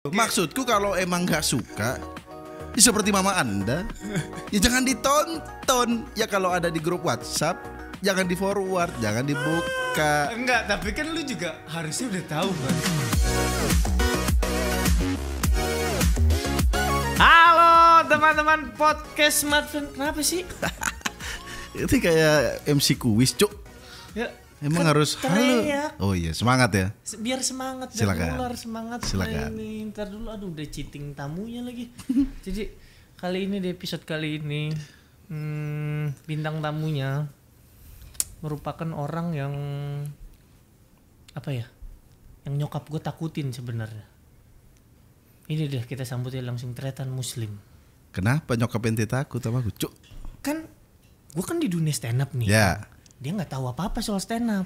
Maksudku kalau emang gak suka, ya seperti mama Anda, ya jangan ditonton. Ya kalau ada di grup WhatsApp, jangan di forward, jangan dibuka. Enggak, tapi kan lu juga harusnya udah tahu kan. Halo teman-teman podcast Smartphone. Kenapa sih? Itu kayak MC kuis, Cuk. Ya, Emang kan harus halo. Oh iya, semangat ya. Biar semangat dan Silakan. nular semangat. Silakan. Ini ntar dulu, aduh udah cheating tamunya lagi. Jadi kali ini di episode kali ini bintang tamunya merupakan orang yang apa ya? Yang nyokap gue takutin sebenarnya. Ini deh kita sambutnya langsung Tretan Muslim. Kenapa nyokap ente takut sama aku, Cuk? Kan gue kan di dunia stand up nih. Ya. Dia nggak tahu apa-apa soal stand up.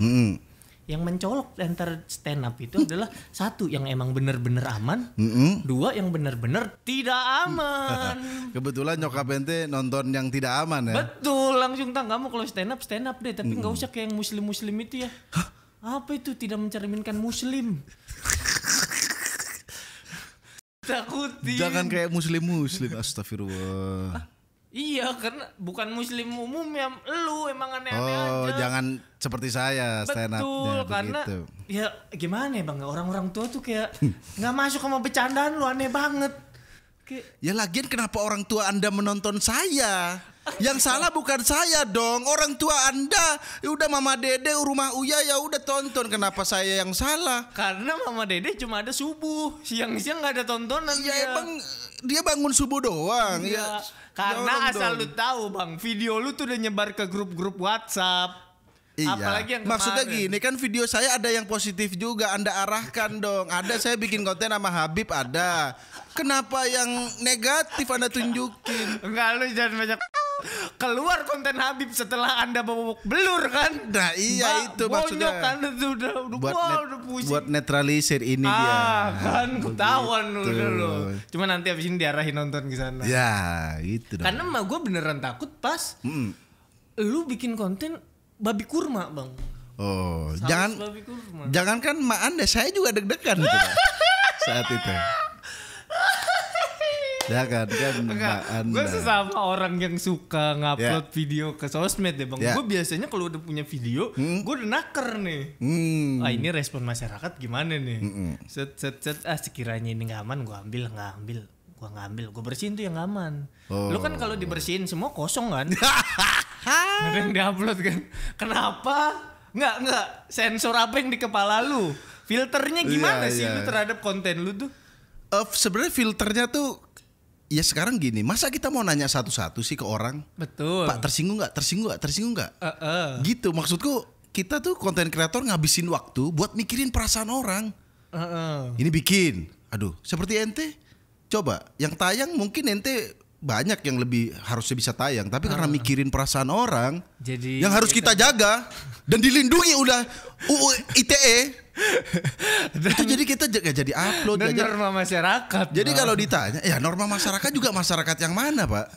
Yang mencolok antara stand up itu adalah satu yang emang bener-bener aman, dua yang bener-bener tidak aman. Kebetulan nyokap ente nonton yang tidak aman ya. Betul, langsung kamu kalau stand up deh, tapi nggak usah kayak yang muslim itu ya. Apa itu tidak mencerminkan muslim? Takutin. Jangan kayak muslim, astagfirullah. Iya, karena bukan muslim umum ya, lu emang aneh-aneh aja. Oh, jangan seperti saya stand up-nya. Betul, karena begitu. ya gimana ya bang, orang-orang tua tuh kayak nggak masuk sama bercandaan lu, aneh banget. Kayak, Ya lagian kenapa orang tua Anda menonton saya? Yang salah bukan saya dong, orang tua Anda. Ya udah Mama Dede, rumah Uya ya udah tonton, kenapa saya yang salah? karena mama dede cuma ada subuh, siang-siang nggak ada tontonan. Ya emang dia bangun subuh doang. ya, Ya, karena tolong asal dong. lu tahu bang, video lu tuh udah nyebar ke grup-grup WhatsApp. Iya. Apalagi yang Maksudnya kemarin. gini kan, video saya ada yang positif juga, Anda arahkan dong. Ada saya bikin konten sama Habib ada. Kenapa yang negatif Anda tunjukin? Enggak, lu jangan banyak keluar konten Habib setelah Anda babak belur kan. Nah iya itu maksudnya. Bonyok kan itu udah udah pusing. Buat netralisir ini dia. Kan ketahuan Begitu. udah lo. Cuma nanti abis ini diarahin nonton ke sana. Ya itu dong. Karena emak gue beneran takut pas lu bikin konten babi kurma bang. Oh, Saus babi kurma. jangankan Mak Anda, saya juga deg-degan gitu Pak, saat itu. Jangan kan Mak Anda. Gue sesama orang yang suka ngupload video ke sosmed deh bang. Ya. Gue biasanya kalau udah punya video, gue udah naker nih. Ah ini respon masyarakat gimana nih? Set sekiranya ini nggak aman, gue nggak ambil, gue bersihin tuh yang nggak aman. Lu kan kalau dibersihin semua kosong kan? Nggak ada yang diupload kan? Kenapa? Nggak. Sensor apa yang di kepala lu? Filternya gimana Iya, sih iya. lu terhadap konten lu tuh? Sebenarnya filternya tuh ya sekarang gini, masa kita mau nanya satu-satu sih ke orang? Betul. Pak tersinggung nggak? Gitu maksudku, kita tuh konten kreator ngabisin waktu buat mikirin perasaan orang. Ini bikin, aduh seperti ente, coba yang tayang mungkin ente banyak yang lebih harusnya bisa tayang, tapi karena mikirin perasaan orang, Jadi yang harus kita jaga dan dilindungi udah UU ITE, itu jadi kita gak jadi upload. dan gak jadi- norma masyarakat. Jadi Bang. kalau ditanya, ya norma masyarakat juga masyarakat yang mana Pak?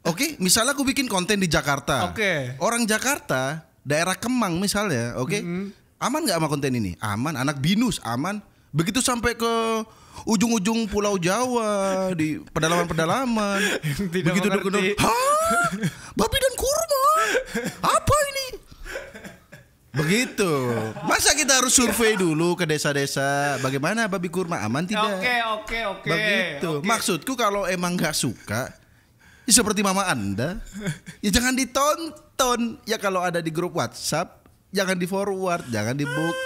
Oke, misalnya aku bikin konten di Jakarta. Oke. Orang Jakarta, daerah Kemang misalnya, oke, aman nggak sama konten ini? Aman. Anak Binus aman. Begitu sampai ke ujung-ujung Pulau Jawa, di pedalaman-pedalaman, tidak begitu mengerti. hah, babi dan kurma, apa ini? Begitu. Masa kita harus survei dulu ke desa-desa, bagaimana babi kurma aman tidak? Oke. Begitu. Oke. Maksudku kalau emang nggak suka, ya seperti mama Anda, ya jangan ditonton. Ya kalau ada di grup WhatsApp, jangan di forward, jangan dibuka.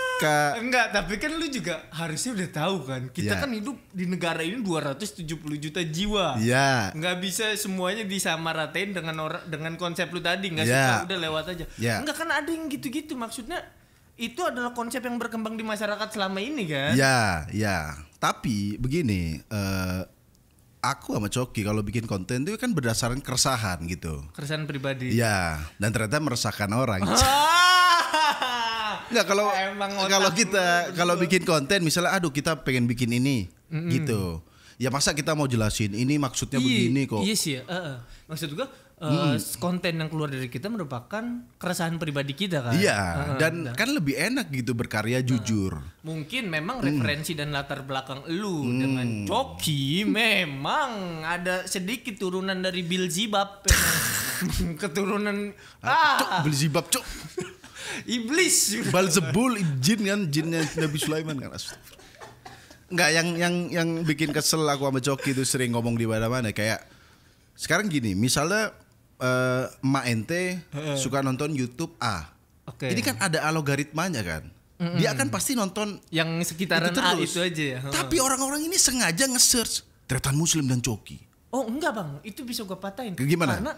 Enggak, tapi kan lu juga harusnya udah tahu kan. Kita Ya. kan hidup di negara ini 270 juta jiwa. Ya. Nggak bisa semuanya disamaratain dengan konsep lu tadi. Nggak Ya. suka udah lewat aja. Ya. Enggak, kan ada yang gitu-gitu. Maksudnya itu adalah konsep yang berkembang di masyarakat selama ini kan. Ya. Tapi begini, aku sama Coki kalau bikin konten itu kan berdasarkan keresahan gitu. Keresahan pribadi. Ya, dan ternyata meresahkan orang. Nggak, Emang otak kalau lu kita kalau bikin konten misalnya, aduh kita pengen bikin ini gitu, Ya masa kita mau jelasin ini maksudnya begini kok. Iya sih ya. Maksud gue konten yang keluar dari kita merupakan keresahan pribadi kita kan. Iya, dan kan lebih enak gitu berkarya jujur. Mungkin memang referensi dan latar belakang lu dengan Coki memang ada sedikit turunan dari Bilzibab. Keturunan Bilzibab, Cok. Iblis. Balzebul, jinnya Nabi Sulaiman kan. Enggak, yang bikin kesel aku sama Coki itu sering ngomong di mana-mana kayak sekarang gini, misalnya emak ente suka nonton YouTube A. Ini kan ada algoritmanya kan. Dia akan pasti nonton yang sekitaran itu A itu aja ya. Tapi orang-orang ini sengaja nge-search Tretan Muslim dan Coki. Oh enggak bang, itu bisa gue patahin. Gimana? Karena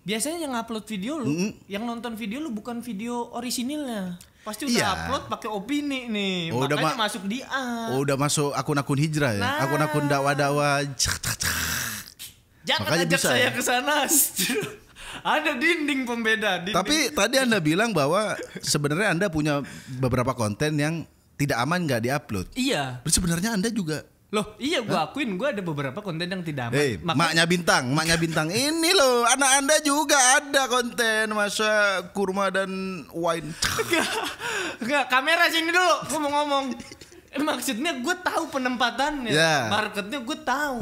biasanya yang upload video lu, yang nonton video lu bukan video orisinilnya. Pasti udah upload pakai opini nih. Makanya masuk di A. Udah masuk akun-akun hijrah ya. Nah. Akun-akun dakwah-dakwah. Jangan makanya ajak bisa, saya ya? ke sana. Ada dinding pembeda. Tapi tadi Anda bilang bahwa sebenarnya Anda punya beberapa konten yang tidak aman nggak diupload. Iya. Sebenarnya Anda juga. Loh, iya gue akuin gue ada beberapa konten yang tidak aman. Maknya bintang. Ini loh, anak Anda juga ada konten masa kurma dan wine. Enggak, kamera sini dulu. Gue mau ngomong. Maksudnya gue tahu penempatannya, marketnya gue tahu.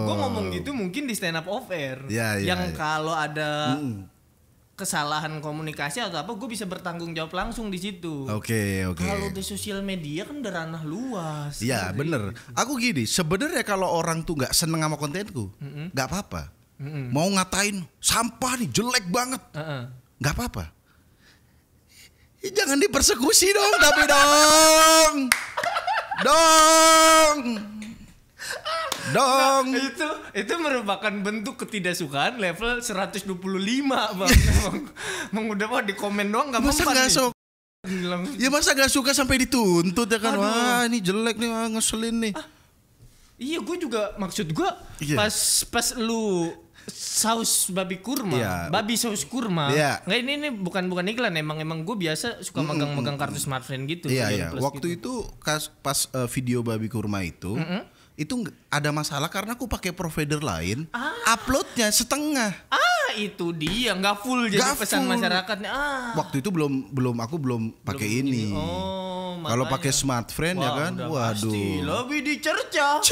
Gue ngomong gitu mungkin di stand up off air. Yang kalau ada kesalahan komunikasi atau apa, gue bisa bertanggung jawab langsung di situ. Oke. Kalau di sosial media kan udah ranah luas. Iya bener. Aku gini, sebenarnya kalau orang tuh nggak seneng sama kontenku, nggak apa-apa. Mau ngatain sampah nih jelek banget, nggak apa-apa. Jangan dipersekusi dong, tapi dong. Itu merupakan bentuk ketidaksukaan level 125 bang. Emang udah mau di komen doang nggak mempan nih. Ya masa gak suka sampai dituntut ya kan. Wah ini jelek nih, ngeselin nih. Iya gue juga, maksud gue pas lu saus babi kurma, babi saus kurma. Nggak, ini bukan iklan, emang gue biasa suka megang kartu smartphone gitu. Iya. Waktu gitu pas video babi kurma itu ada masalah karena aku pakai provider lain, uploadnya setengah. Itu dia nggak full jadi pesan masyarakatnya. Waktu itu aku belum pakai ini. Kalau pakai smartphone ya kan, waduh. Pasti lebih dicerca.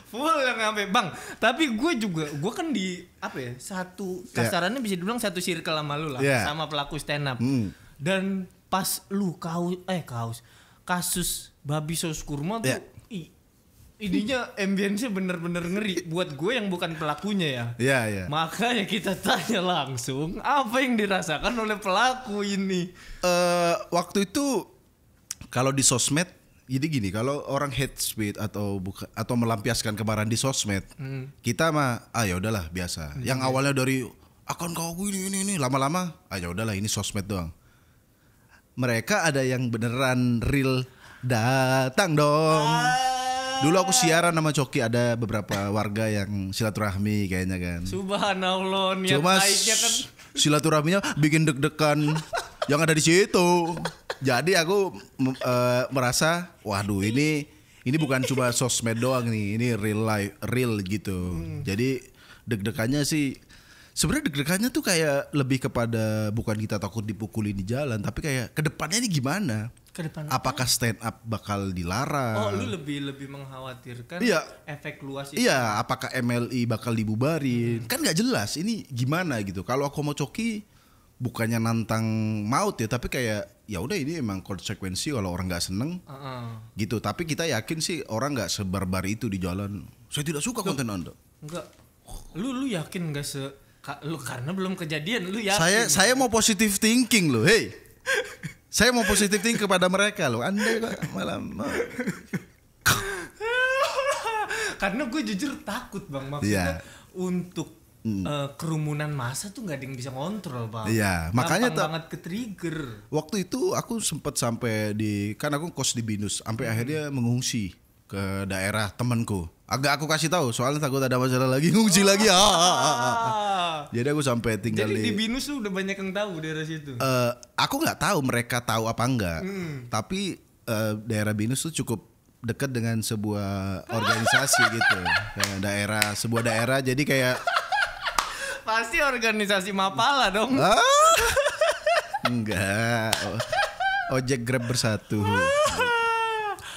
Full yang sampai bang. Tapi gue kan di apa ya, satu kasarannya bisa dibilang satu circle sama lu lah, sama pelaku stand up. Dan pas lu kasus babi saus kurma tuh, ininya ambience bener-bener ngeri buat gue yang bukan pelakunya ya. Iya. Makanya kita tanya langsung apa yang dirasakan oleh pelaku ini. Waktu itu kalau di sosmed, jadi gini, kalau orang hate speech atau melampiaskan kemarahan di sosmed, kita mah ya udahlah biasa. Yang awalnya dari akan kau ini lama-lama ya udahlah ini sosmed doang. Mereka ada yang beneran real datang dong. Dulu aku siaran sama Coki, ada beberapa warga yang silaturahmi kayaknya kan. Subhanallah, niat baiknya kan. Silaturahminya bikin deg-degan yang ada di situ. Jadi aku merasa, waduh ini bukan cuma sosmed doang nih, ini real gitu. Jadi deg-degannya sih, sebenarnya deg-degannya tuh kayak lebih kepada bukan kita takut dipukulin di jalan, tapi kayak kedepannya ini gimana? Apakah stand up bakal dilarang? Oh, lu lebih mengkhawatirkan efek luas itu. Iya, apakah MLI bakal dibubarin? Kan nggak jelas. Ini gimana gitu? Kalau aku mau Coki, bukannya nantang maut ya, tapi kayak ya udah ini emang konsekuensi kalau orang nggak seneng, gitu. Tapi kita yakin sih orang nggak sebarbar itu di jalan. Saya tidak suka konten Anda. Enggak. Lu yakin nggak lu karena belum kejadian, lu yakin? Saya mau positive thinking loh, hey. Saya mau positive thinking kepada mereka loh. Anda malah karena gue jujur takut bang, maksudnya untuk kerumunan massa tuh nggak ada yang bisa ngontrol bang. Iya, makanya banget ke trigger. Waktu itu aku sempat sampai kan aku kos di Binus, sampai akhirnya mengungsi ke daerah temanku. Agak aku kasih tahu, soalnya takut ada masalah lagi, ngungsi lagi. Jadi aku sampai tinggal di Binus tuh udah banyak yang tahu daerah situ. Aku nggak tahu mereka tahu apa enggak, tapi daerah Binus tuh cukup dekat dengan sebuah organisasi gitu, kayak sebuah daerah, jadi kayak pasti organisasi Mapala dong. Enggak, ojek Grab bersatu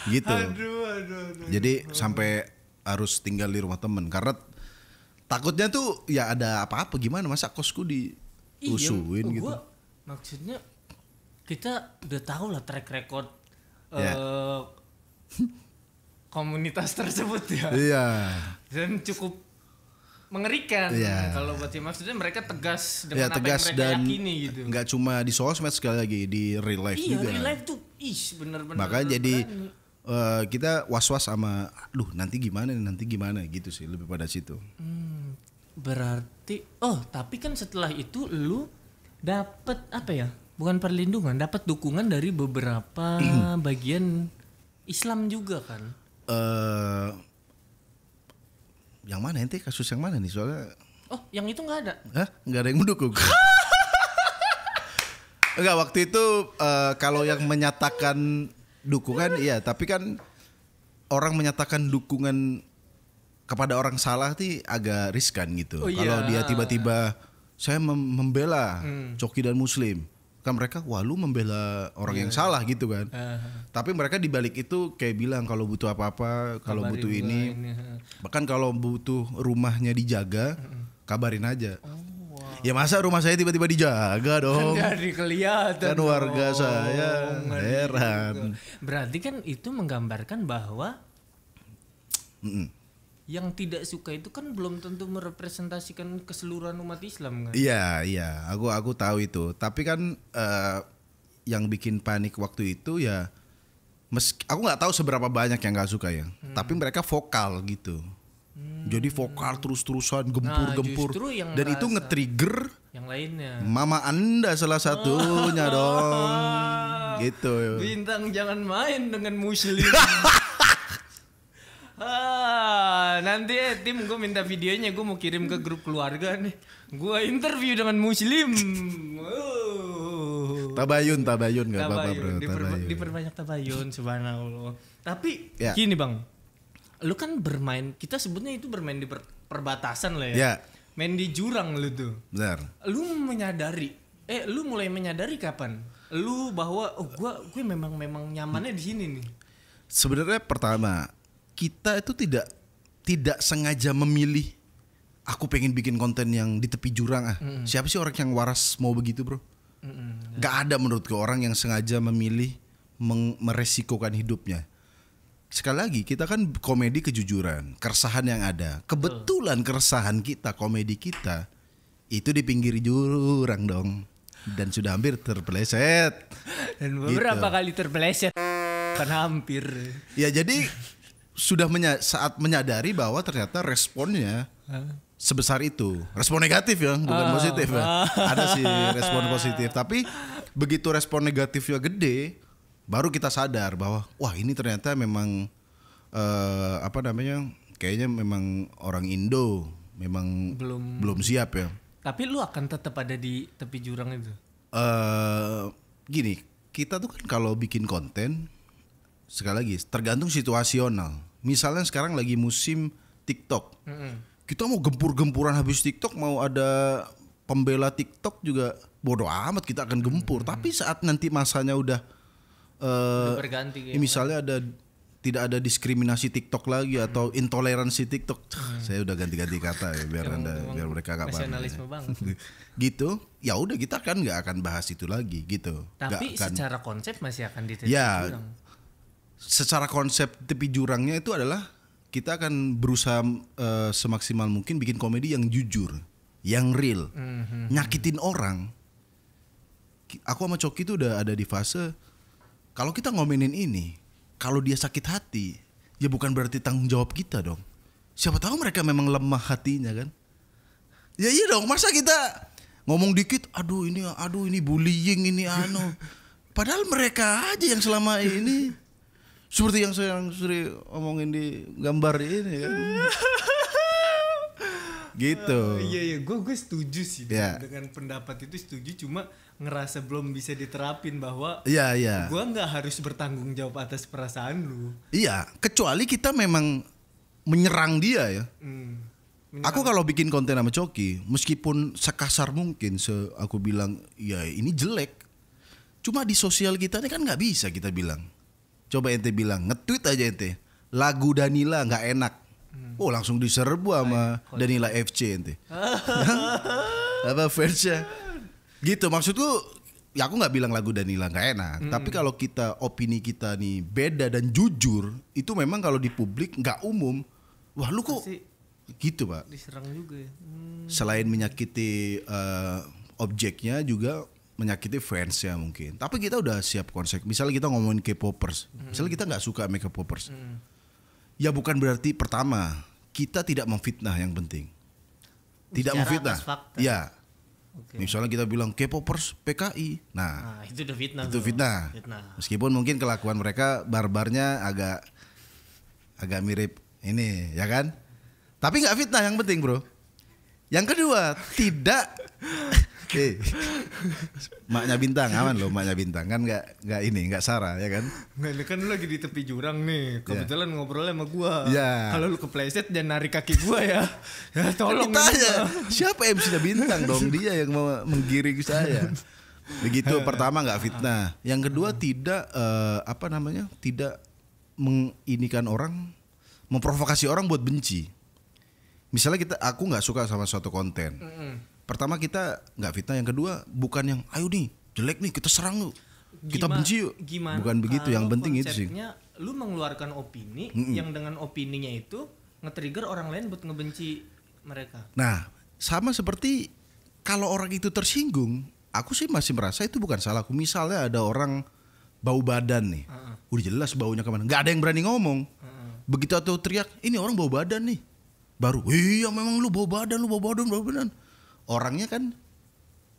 gitu. Aduh. Jadi sampai harus tinggal di rumah temen karena takutnya tuh ya ada apa-apa, gimana masa kosku diusuin gitu. Maksudnya kita udah tahu lah track record komunitas tersebut ya. Iya. Dan cukup mengerikan kalau buat maksudnya mereka tegas dengan apa tegas yang mereka dan yakini gitu. Nggak cuma di sosmed, sekali lagi di real life juga. Iya, real life tuh bener-bener. Makanya jadi kita was-was sama nanti gimana gitu sih, lebih pada situ. Berarti tapi kan setelah itu lu dapet apa ya? Bukan perlindungan, dapat dukungan dari beberapa bagian Islam juga kan? Yang mana ente, kasus yang mana nih soalnya? Yang itu nggak ada? Nggak ada yang mendukung. Enggak, waktu itu kalau yang menyatakan dukungan iya, tapi kan orang menyatakan dukungan kepada orang salah sih agak riskan gitu. Kalau dia tiba-tiba saya membela Coki dan Muslim, kan mereka lu membela orang yang salah gitu kan. Tapi mereka dibalik itu kayak bilang kalau butuh apa-apa, kalau butuh ini, bahkan kalau butuh rumahnya dijaga, kabarin aja. Ya masa rumah saya tiba-tiba dijaga dong? Kan dari kelihatan. Kan warga saya heran. Berarti kan itu menggambarkan bahwa yang tidak suka itu kan belum tentu merepresentasikan keseluruhan umat Islam kan? Iya, aku tahu itu. Tapi kan yang bikin panik waktu itu ya, aku nggak tahu seberapa banyak yang nggak suka ya. Tapi mereka vokal gitu. Jadi vokal terus-terusan, gempur-gempur, dan itu nge-trigger yang lainnya. Mama Anda salah satunya dong, gitu. Bintang jangan main dengan Muslim. Nanti tim gue minta videonya, gue mau kirim ke grup keluarga nih. Gue interview dengan Muslim. Tabayun nggak apa-apa bro. Diperbanyak tabayun, subhanallah. Tapi gini bang, lu kan bermain, kita sebutnya itu bermain di perbatasan lah ya. Main di jurang lu tuh. Benar. Lu menyadari, lu mulai menyadari kapan? Lu bahwa gue memang nyamannya di sini nih. Sebenarnya pertama, kita itu tidak sengaja memilih aku pengen bikin konten yang di tepi jurang. Siapa sih orang yang waras mau begitu bro? Gak ada menurutku orang yang sengaja memilih meresikokan hidupnya. Sekali lagi kita kan komedi kejujuran, keresahan yang ada. Kebetulan keresahan kita, komedi kita itu di pinggir jurang dong, dan sudah hampir terpeleset. Dan beberapa kali terpeleset, kan hampir. Ya jadi sudah saat menyadari bahwa ternyata responnya sebesar itu. Respon negatif ya, bukan positif ya. Ada sih respon positif, tapi begitu respon negatifnya gede, baru kita sadar bahwa wah ini ternyata memang kayaknya memang orang Indo memang belum siap ya. Tapi lu akan tetap ada di tepi jurang itu? Gini, kita tuh kan kalau bikin konten sekali lagi tergantung situasional. Misalnya sekarang lagi musim TikTok, kita mau gempur-gempuran habis TikTok, mau ada pembela TikTok juga bodoh amat, kita akan gempur. Tapi saat nanti masanya udah berganti, misalnya tidak ada diskriminasi TikTok lagi atau intoleransi TikTok, saya udah ganti-ganti kata ya biar mereka gak paham. Nasionalisme banget. Gitu, ya udah kita kan nggak akan bahas itu lagi gitu. Tapi secara konsep masih akan di tepi jurang. Secara konsep tepi jurangnya itu adalah kita akan berusaha semaksimal mungkin bikin komedi yang jujur, yang real, nyakitin orang. Aku sama Coki itu udah ada di fase kalau kita ngomenin ini, kalau dia sakit hati, ya bukan berarti tanggung jawab kita dong. Siapa tahu mereka memang lemah hatinya kan? Ya iya dong, masa kita ngomong dikit, aduh ini bullying ini padahal mereka aja yang selama ini seperti yang saya sering omongin di gambar ini kan. Gitu. Iya, gue setuju sih dengan pendapat itu, setuju, cuma ngerasa belum bisa diterapin bahwa gue nggak harus bertanggung jawab atas perasaan lu. Iya, kecuali kita memang menyerang dia ya. Aku kalau bikin konten sama Coki, meskipun sekasar mungkin, aku bilang ya ini jelek, cuma di sosial kita ini kan nggak bisa kita bilang. Coba ente bilang, nge-tweet aja ente, lagu Danila nggak enak. Oh langsung diserbu sama Danila FC ente. Apa fansnya? Gitu maksudku, ya aku nggak bilang lagu Danila nggak enak. Tapi kalau opini kita nih beda dan jujur, itu memang kalau di publik nggak umum. Wah lu kok gitu pak? Diserang juga ya. Selain menyakiti objeknya juga menyakiti fansnya mungkin. Tapi kita udah siap konsep. Misalnya kita ngomongin K-popers, misalnya kita nggak suka sama K-popers, ya bukan berarti pertama kita tidak memfitnah, yang penting tidak memfitnah. Ya. Okay. Misalnya kita bilang K-popers PKI, nah itu udah fitnah. Itu fitnah. Meskipun mungkin kelakuan mereka barbarnya agak mirip ini, ya kan? Tapi nggak fitnah yang penting bro. Yang kedua tidak, maknya bintang aman loh, maknya bintang kan nggak Sarah ya kan? Nggak, ini kan lu lagi di tepi jurang nih, kebetulan ngobrol sama gua. Yeah. Kalau lu kepleset jangan narik kaki gua ya. Ya tolong. Tanya, siapa MC-nya bintang dong, dia yang mau menggiring saya. Begitu pertama nggak fitnah, yang kedua tidak tidak menginikan orang, memprovokasi orang buat benci. Misalnya aku nggak suka sama suatu konten. Pertama kita nggak fitnah, yang kedua bukan yang ayo nih jelek nih kita serang lu, kita benci yuk. Bukan begitu, yang penting itu sih. Lu mengeluarkan opini yang dengan opininya itu nge-trigger orang lain buat ngebenci mereka. Nah sama seperti kalau orang itu tersinggung, aku sih masih merasa itu bukan salahku. Misalnya ada orang bau badan nih, udah jelas baunya kemana, nggak ada yang berani ngomong. Begitu atau teriak ini orang bau badan nih, baru iya memang lu bau badan. Orangnya kan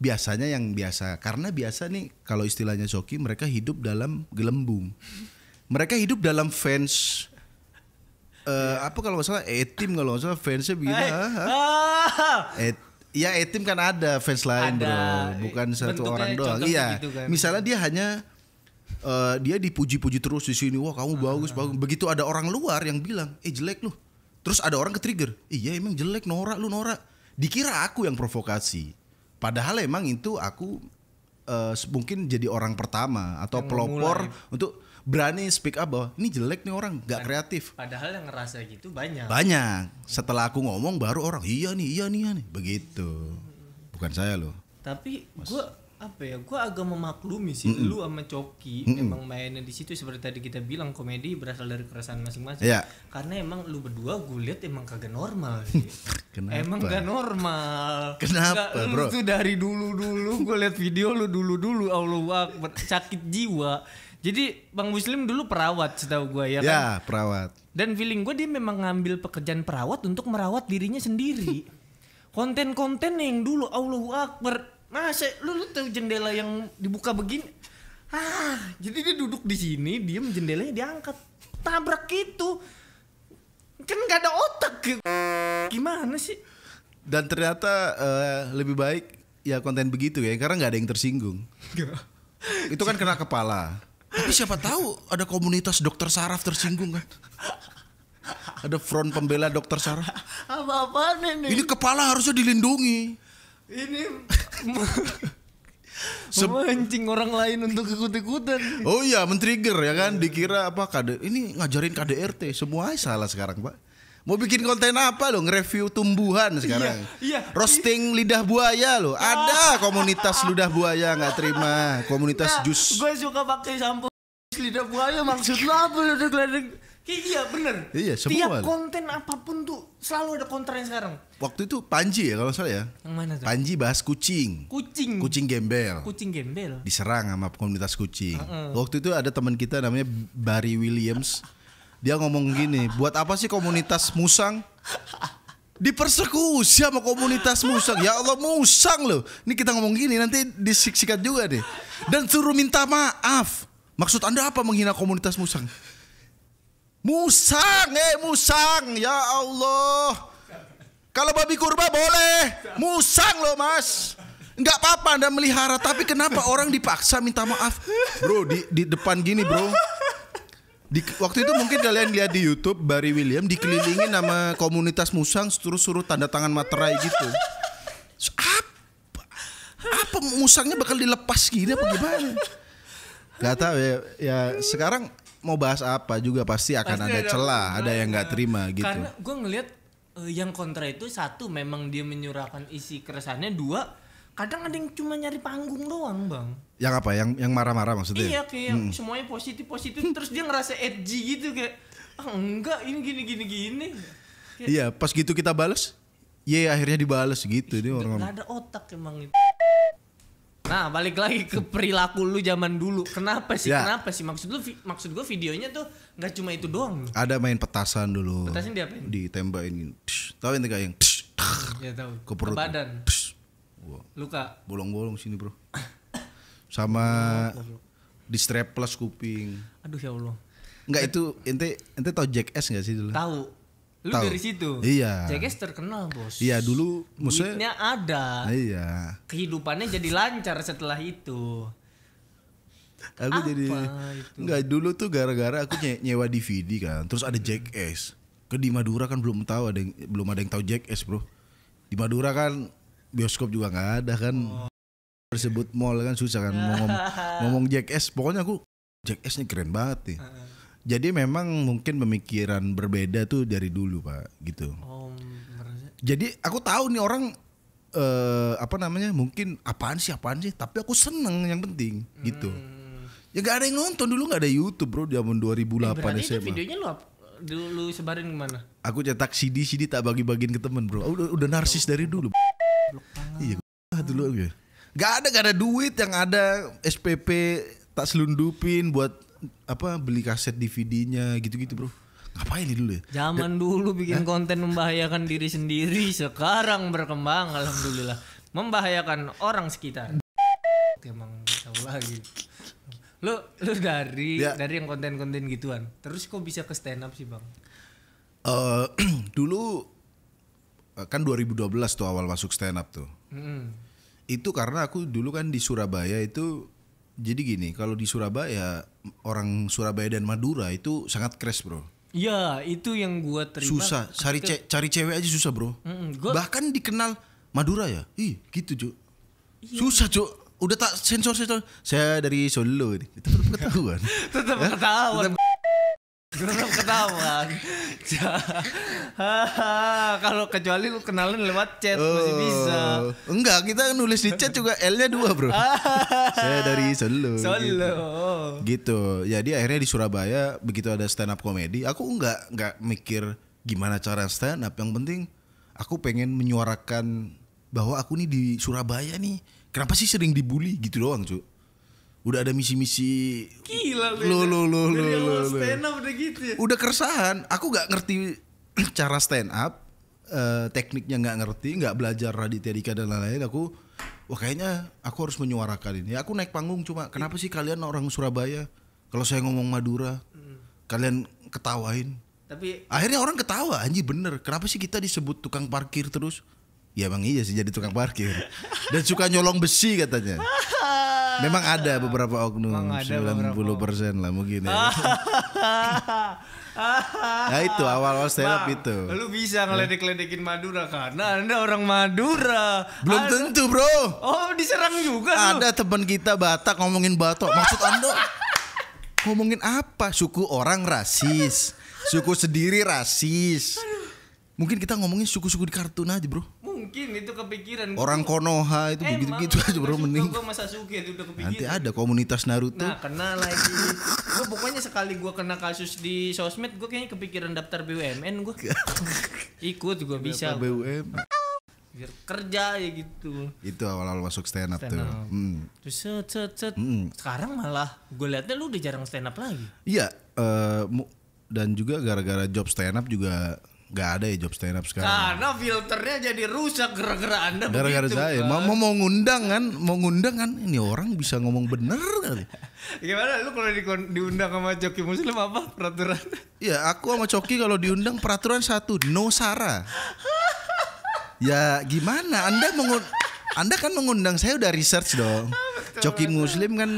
biasanya yang biasa, karena biasa nih kalau istilahnya Coki, mereka hidup dalam gelembung. Mereka hidup dalam fans apa kalau nggak salah E-Team, kalau nggak salah fansnya begini. Ya E-Team kan ada fans lain bro, bukan satu orang doang. Iya, gitu kan. Misalnya dia hanya dia dipuji-puji terus di sini, wah kamu bagus. Begitu ada orang luar yang bilang, jelek lu. Terus ada orang ke-trigger, iya emang jelek, norak. Dikira aku yang provokasi. Padahal emang itu aku mungkin jadi orang pertama atau pelopor untuk berani speak up bahwa ini jelek nih orang, gak kreatif. Padahal yang ngerasa gitu banyak. Setelah aku ngomong baru orang iya nih. Begitu. Bukan saya loh. Tapi gue agak memaklumi sih lu sama Coki emang mainnya di situ seperti tadi kita bilang, komedi berasal dari keresahan masing-masing. Karena emang lu berdua gue lihat emang kagak normal sih. Emang gak normal. Kenapa bro? Lu tuh dari dulu gue lihat video lu dulu Allah Akbar, sakit jiwa. Jadi Bang Muslim dulu perawat setahu gue ya kan? Ya perawat. Dan feeling gue dia memang ngambil pekerjaan perawat untuk merawat dirinya sendiri. Konten-konten yang dulu Allah Akbar, masa lu tahu jendela yang dibuka begini? Jadi dia duduk di sini, diem, jendelanya diangkat, tabrak gitu. Kan gak ada otak. Gimana sih? Dan ternyata lebih baik ya konten begitu ya, karena gak ada yang tersinggung. Itu kan kena kepala. Tapi siapa tahu ada komunitas dokter saraf tersinggung kan? Ada front pembela dokter saraf. Apa-apaan ini? Ini kepala harusnya dilindungi. Ini memancing orang lain untuk ikut-ikutan. Oh iya, men-trigger ya kan, dikira apa ini ngajarin KDRT, semua salah sekarang Pak. Mau bikin konten apa lo, nge-review tumbuhan sekarang. Iya. Roasting lidah buaya lo. Ada komunitas lidah buaya nggak terima, komunitas jus. Gue suka pakai sampo lidah buaya, maksud lo apa lo ledek? Iya bener. Iya semua. Tiap konten apapun tuh selalu ada konten sekarang. Waktu itu Panji ya kalau salah ya. Yang mana tuh? Panji bahas kucing. Kucing gembel. Diserang sama komunitas kucing. Waktu itu ada teman kita namanya Barry Williams. Dia ngomong gini, buat apa sih komunitas musang? Dipersekusi sama komunitas musang. Ya Allah, musang loh. Ini kita ngomong gini nanti disikat juga deh. Dan suruh minta maaf. Maksud Anda apa menghina komunitas musang? Musang, musang, ya Allah. Kalau babi kurba boleh, musang loh mas. Nggak apa-apa Anda melihara, tapi kenapa orang dipaksa minta maaf? Bro, di depan gini bro. Waktu itu mungkin kalian lihat di YouTube Barry William dikelilingin sama komunitas musang, terus suruh tanda tangan materai gitu. Apa musangnya bakal dilepas gini apa gimana? Gak tahu ya sekarang mau bahas apa juga pasti akan ada celah, ada yang nggak terima gitu. Karena gue ngelihat yang kontra itu satu memang dia menyurahkan isi keresahannya, dua kadang ada yang cuma nyari panggung doang bang. Yang apa? Yang marah-marah maksudnya? Iya kayak semuanya positif terus dia ngerasa edgy gitu kayak enggak ini gini. Kayak, iya pas gitu kita balas, akhirnya dibales gitu dia orang. Gak ada otak emang itu. Nah balik lagi ke perilaku lu zaman dulu. Kenapa sih? Maksud gue videonya tuh nggak cuma itu doang. Ada main petasan dulu. Petasan diapain? Ditembakin. Tahu yang kayak yang. Ya tahu. Ke perut. Ke badan. Wow. Luka. Bolong-bolong sini bro. Sama di strapless kuping. Aduh ya Allah. Enggak itu ente tau Jackass enggak sih dulu? Tahu. Lu Tau. dari situ. Iya. Jackass terkenal bos. Iya dulu duitnya ada. Iya. Kehidupannya jadi lancar setelah itu. Aku apa jadi itu? Enggak dulu tuh gara-gara aku nyewa DVD kan. Terus ada Jackass. Ke di Madura kan belum ada yang tahu Jackass bro. Di Madura kan bioskop juga nggak ada kan. Tersebut mall kan susah kan ngomong Jackass. Pokoknya aku Jackass ini keren banget nih. Jadi memang mungkin pemikiran berbeda tuh dari dulu pak gitu. Jadi aku tahu nih orang mungkin apaan sih tapi aku seneng yang penting gitu. Ya gak ada yang nonton dulu, gak ada YouTube bro zaman 2008 berarti SMA. Itu videonya lu sebarin kemana? Aku cetak CD tak bagi-bagiin ke temen bro. Udah narsis dari dulu. Iya dulu ya. Gak ada duit, yang ada SPP tak selundupin buat beli kaset DVD-nya gitu-gitu bro. Ngapain ini dulu ya? Zaman dulu bikin konten membahayakan diri sendiri, sekarang berkembang alhamdulillah membahayakan orang sekitar. Emang tahu lagi. Lu dari yang konten-konten gituan, terus kok bisa ke stand up sih bang? Dulu kan 2012 tuh awal masuk stand up tuh. Itu karena aku dulu kan di Surabaya itu. Jadi gini, kalau di Surabaya orang Surabaya dan Madura itu sangat crash bro. Iya, itu yang gua terima. Susah, cari cewek aja susah bro. Bahkan dikenal Madura ya, gitu cuk. Iya. Susah cuk, udah tak sensor. Saya dari Solo, itu tetap ketahuan. Tetap ketahuan. Kalau kecuali lu kenalin lewat chat masih bisa. Enggak, kita nulis di chat juga L-nya 2 bro. Saya dari Solo. Gitu. Jadi akhirnya di Surabaya begitu ada stand up comedy, aku enggak mikir gimana cara stand up. Yang penting aku pengen menyuarakan bahwa aku nih di Surabaya nih, kenapa sih sering dibully gitu doang cuy. Udah ada misi-misi. Gila lo stand up udah gitu ya. Udah keresahan. Aku gak ngerti cara stand up, tekniknya gak ngerti, gak belajar Raditya Dika dan lain-lain. Kayaknya aku harus menyuarakan ini. Aku naik panggung cuma kenapa sih kalian orang Surabaya kalau saya ngomong Madura kalian ketawain. Tapi akhirnya orang ketawa, anjir bener. Kenapa sih kita disebut tukang parkir terus? Ya emang iya sih jadi tukang parkir. Dan suka nyolong besi katanya. Memang ada beberapa oknum, 90% lah mungkin ya. Nah itu awal-awal stand up itu. Lu bisa ngeledek-ledekin Madura karena Anda orang Madura. Belum tentu bro. Oh diserang juga. Ada teman kita Batak ngomongin Batak. Maksud Anda ngomongin apa? Suku orang rasis, suku sendiri rasis. Mungkin kita ngomongin suku-suku di kartun aja bro. Mungkin itu kepikiran. Orang Konoha itu begitu-gitu aja bro, mending. Gue masa Sasuke itu udah kepikiran. Nanti ada komunitas Naruto. Nah kena lagi. Gue pokoknya sekali gue kena kasus di sosmed, gue kayaknya kepikiran daftar BUMN gue. Ikut gue bisa. BUMN. Biar kerja ya gitu. Itu awal-awal masuk stand up tuh. Terus set. Sekarang malah gue liatnya lu udah jarang stand up lagi. Iya. Dan juga gara-gara job stand up juga gak ada ya job stand up sekarang. Karena filternya jadi rusak gara-gara Anda gara-gara begitu. Saya mau ngundang kan ini orang bisa ngomong bener kali. Gimana lu kalau diundang sama Coki Muslim apa peraturan? Iya, aku sama Coki kalau diundang peraturan satu, no sara. Ya gimana? Anda kan mengundang saya udah research dong. Coki Muslim kan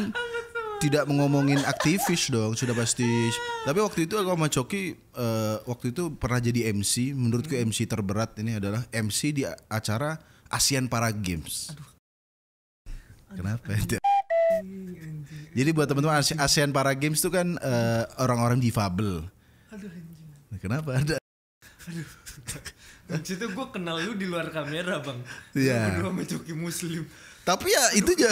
tidak ngomongin aktivis dong, sudah pasti. Tapi waktu itu aku sama Coki waktu itu pernah jadi MC. Menurutku MC terberat ini adalah MC di acara ASEAN Para Games. Kenapa itu? Jadi buat teman-teman ASEAN Para Games itu kan orang-orang difabel. Kenapa ada? Itu gue kenal lu di luar kamera bang. Iya. Berdua sama Coki Muslim. Tapi ya itu aja.